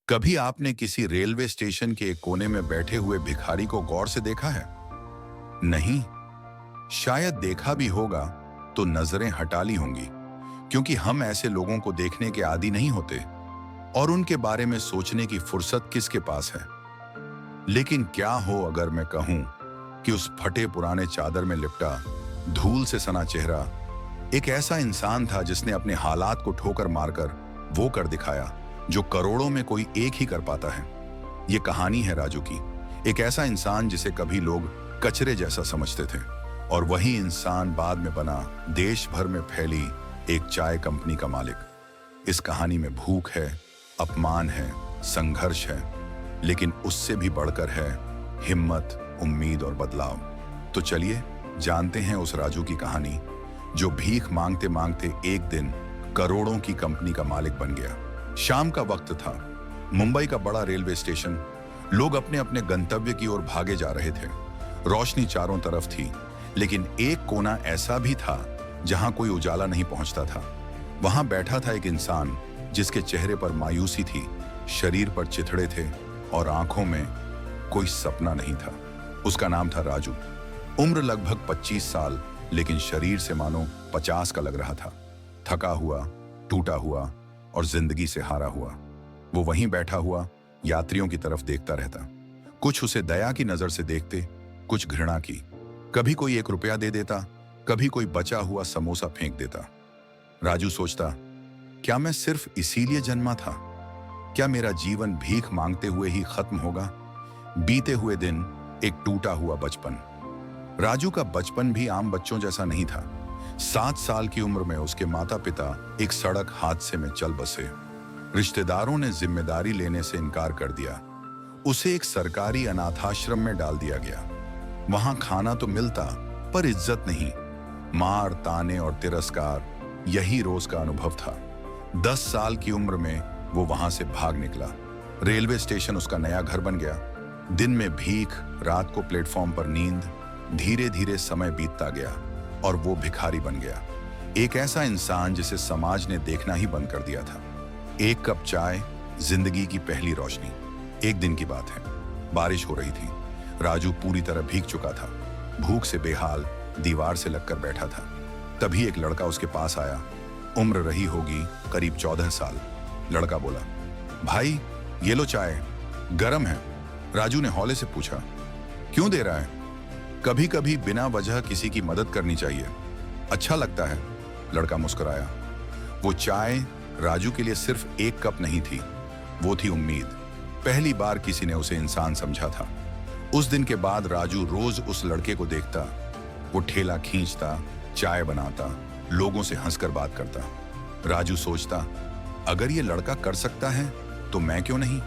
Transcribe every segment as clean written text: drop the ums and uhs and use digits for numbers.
कभी आपने किसी रेलवे स्टेशन के एक कोने में बैठे हुए भिखारी को गौर से देखा है? नहीं, शायद देखा भी होगा तो नजरें हटा ली होंगी, क्योंकि हम ऐसे लोगों को देखने के आदी नहीं होते और उनके बारे में सोचने की फुर्सत किसके पास है। लेकिन क्या हो अगर मैं कहूं कि उस फटे पुराने चादर में लिपटा, धूल से सना चेहरा एक ऐसा इंसान था जिसने अपने हालात को ठोकर मारकर वो कर दिखाया जो करोड़ों में कोई एक ही कर पाता है। ये कहानी है राजू की, एक ऐसा इंसान जिसे कभी लोग कचरे जैसा समझते थे और वही इंसान बाद में बना देश भर में फैली एक चाय कंपनी का मालिक। इस कहानी में भूख है, अपमान है, संघर्ष है, लेकिन उससे भी बढ़कर है हिम्मत, उम्मीद और बदलाव। तो चलिए जानते हैं उस राजू की कहानी जो भीख मांगते मांगते एक दिन करोड़ों की कंपनी का मालिक बन गया। शाम का वक्त था, मुंबई का बड़ा रेलवे स्टेशन। लोग अपने अपने गंतव्य की ओर भागे जा रहे थे। रोशनी चारों तरफ थी, लेकिन एक कोना ऐसा भी था जहां कोई उजाला नहीं पहुंचता था। वहां बैठा था एक इंसान जिसके चेहरे पर मायूसी थी, शरीर पर चिथड़े थे और आंखों में कोई सपना नहीं था। उसका नाम था राजू। उम्र लगभग 25 साल, लेकिन शरीर से मानो 50 का लग रहा था। थका हुआ, टूटा हुआ और जिंदगी से हारा हुआ वो वहीं बैठा हुआ यात्रियों की तरफ देखता रहता। कुछ उसे दया की नजर से देखते, कुछ घृणा की। कभी कोई 1 रुपया दे देता, कभी कोई बचा हुआ समोसा फेंक देता। राजू सोचता, क्या मैं सिर्फ इसीलिए जन्मा था? क्या मेरा जीवन भीख मांगते हुए ही खत्म होगा? बीते हुए दिन, एक टूटा हुआ बचपन। राजू का बचपन भी आम बच्चों जैसा नहीं था। 7 साल की उम्र में उसके माता पिता एक सड़क हादसे में चल बसे। रिश्तेदारों ने जिम्मेदारी लेने से इनकार कर दिया। उसे एक सरकारी अनाथाश्रम में डाल दिया गया। वहां खाना तो मिलता, पर इज्जत नहीं। मार, ताने और तिरस्कार, यही रोज का अनुभव था। 10 साल की उम्र में वो वहां से भाग निकला। रेलवे स्टेशन उसका नया घर बन गया। दिन में भीख, रात को प्लेटफॉर्म पर नींद। धीरे धीरे समय बीतता गया और वो भिखारी बन गया। एक ऐसा इंसान जिसे समाज ने देखना ही बंद कर दिया था। एक कप चाय, जिंदगी की पहली रोशनी। एक दिन की बात है, बारिश हो रही थी। राजू पूरी तरह भीग चुका था, भूख से बेहाल, दीवार से लगकर बैठा था। तभी एक लड़का उसके पास आया। उम्र रही होगी करीब 14 साल। लड़का बोला, भाई ये लो चाय, गरम है। राजू ने हौले से पूछा, क्यों दे रहा है? कभी कभी बिना वजह किसी की मदद करनी चाहिए, अच्छा लगता है। लड़का मुस्कुराया। वो चाय राजू के लिए सिर्फ एक कप नहीं थी, वो थी उम्मीद। पहली बार किसी ने उसे इंसान समझा था। उस दिन के बाद राजू रोज उस लड़के को देखता। वो ठेला खींचता, चाय बनाता, लोगों से हंसकर बात करता। राजू सोचता, अगर ये लड़का कर सकता है तो मैं क्यों नहीं?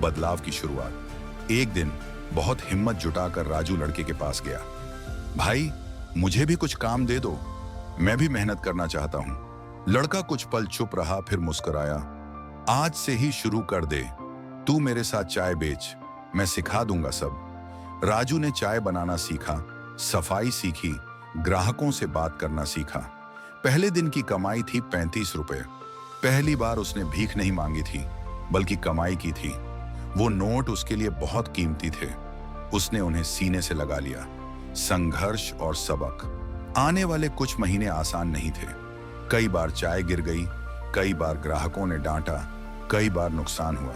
बदलाव की शुरुआत। एक दिन बहुत हिम्मत जुटाकर राजू लड़के के पास गया। भाई मुझे भी कुछ काम दे दो, मैं भी मेहनत करना चाहता हूं। लड़का कुछ पल चुप रहा, फिर मुस्कुराया। आज से ही शुरू कर दे, तू मेरे साथ चाय बेच, मैं सिखा दूंगा सब। राजू ने चाय बनाना सीखा, सफाई सीखी, ग्राहकों से बात करना सीखा। पहले दिन की कमाई थी 35 रुपए। पहली बार उसने भीख नहीं मांगी थी, बल्कि कमाई की थी। वो नोट उसके लिए बहुत कीमती थे। उसने उन्हें सीने से लगा लिया। संघर्ष और सबक। आने वाले कुछ महीने आसान नहीं थे। कई बार चाय गिर गई, कई बार ग्राहकों ने डांटा, कई बार नुकसान हुआ,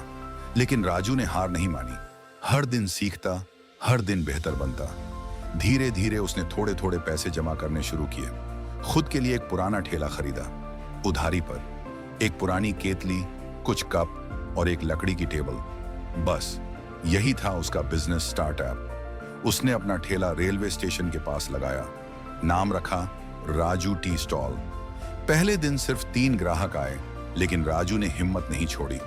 लेकिन राजू ने हार नहीं मानी। हर दिन सीखता, हर दिन बेहतर बनता। धीरे धीरे उसने थोड़े थोड़े पैसे जमा करने शुरू किए। खुद के लिए एक पुराना ठेला खरीदा, उधारी पर। एक पुरानी केतली, कुछ कप और एक लकड़ी की टेबल। बस यही था उसका बिजनेस स्टार्टअप। उसने अपना ठेला रेलवे स्टेशन के पास लगाया। नाम रखा राजू टी स्टॉल। पहले दिन सिर्फ 3 ग्राहक आए, लेकिन राजू ने हिम्मत नहीं छोड़ी।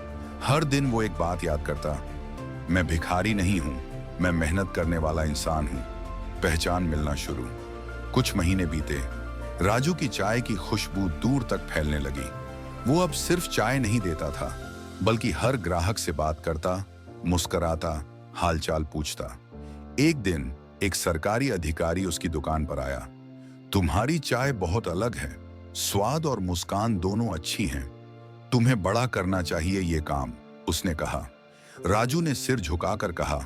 हर दिन वो एक बात याद करता, मैं भिखारी नहीं हूं, मैं मेहनत करने वाला इंसान हूं। पहचान मिलना शुरू। कुछ महीने बीते। राजू की चाय की खुशबू दूर तक फैलने लगी। वो अब सिर्फ चाय नहीं देता था, बल्कि हर ग्राहक से बात करता, मुस्कुराता, हालचाल पूछता। एक दिन एक सरकारी अधिकारी उसकी दुकान पर आया। तुम्हारी चाय बहुत अलग है, स्वाद और मुस्कान दोनों अच्छी हैं। तुम्हें बड़ा करना चाहिए ये काम, उसने कहा। राजू ने सिर झुकाकर कहा,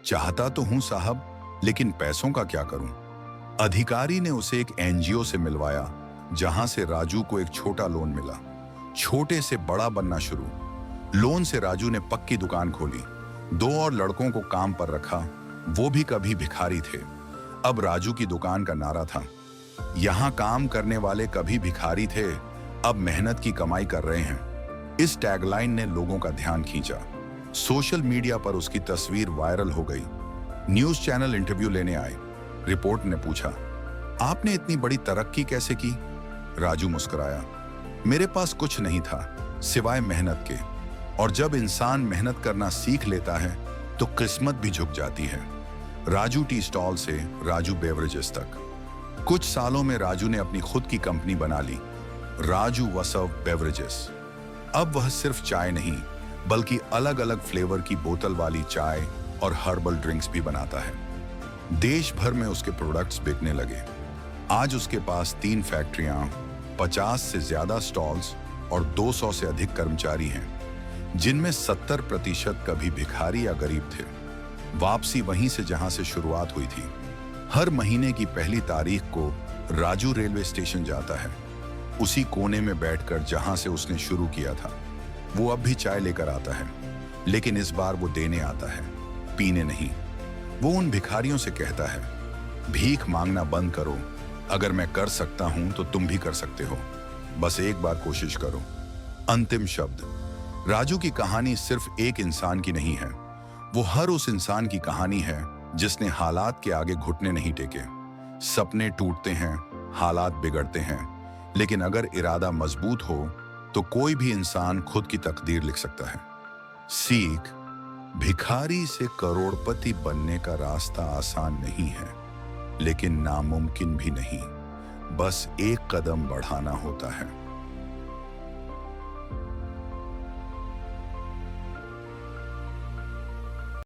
चाहता तो हूं साहब, लेकिन पैसों का क्या करूं? अधिकारी ने उसे एक एनजीओ से मिलवाया, जहां से राजू को एक छोटा लोन मिला। छोटे से बड़ा बनना शुरू। लोन से राजू ने पक्की दुकान खोली, 2 और लड़कों को काम पर रखा, वो भी कभी भिखारी थे। अब राजू की दुकान का नारा था, यहां काम करने वाले कभी भिखारी थे, अब मेहनत की कमाई कर रहे हैं। इस टैगलाइन ने लोगों का ध्यान खींचा। सोशल मीडिया पर उसकी तस्वीर वायरल हो गई। न्यूज चैनल इंटरव्यू लेने आए। रिपोर्टर ने पूछा, आपने इतनी बड़ी तरक्की कैसे की? राजू मुस्कुराया, मेरे पास कुछ नहीं था सिवाय मेहनत के, और जब इंसान मेहनत करना सीख लेता है तो किस्मत भी झुक जाती है। राजू टी स्टॉल से राजू बेवरेजेस तक। कुछ सालों में राजू ने अपनी खुद की कंपनी बना ली, राजू वसव बेवरेजेस। अब वह सिर्फ चाय नहीं, बल्कि अलग अलग फ्लेवर की बोतल वाली चाय और हर्बल ड्रिंक्स भी बनाता है। देश भर में उसके प्रोडक्ट्स बिकने लगे। आज उसके पास 3 फैक्ट्रियां, 50 से ज्यादा स्टॉल्स और 200 से अधिक कर्मचारी हैं, जिनमें 70% कभी भिखारी या गरीब थे। वापसी वहीं से जहां से शुरुआत हुई थी। हर महीने की पहली तारीख को राजू रेलवे स्टेशन जाता है, उसी कोने में बैठकर जहां से उसने शुरू किया था। वो अब भी चाय लेकर आता है, लेकिन इस बार वो देने आता है, पीने नहीं। वो उन भिखारियों से कहता है, भीख मांगना बंद करो, अगर मैं कर सकता हूं तो तुम भी कर सकते हो, बस एक बार कोशिश करो। अंतिम शब्द। राजू की कहानी सिर्फ एक इंसान की नहीं है, वो हर उस इंसान की कहानी है जिसने हालात के आगे घुटने नहीं टेके। सपने टूटते हैं, हालात बिगड़ते हैं, लेकिन अगर इरादा मजबूत हो तो कोई भी इंसान खुद की तकदीर लिख सकता है। सीख, भिखारी से करोड़पति बनने का रास्ता आसान नहीं है, लेकिन नामुमकिन भी नहीं, बस एक कदम बढ़ाना होता है।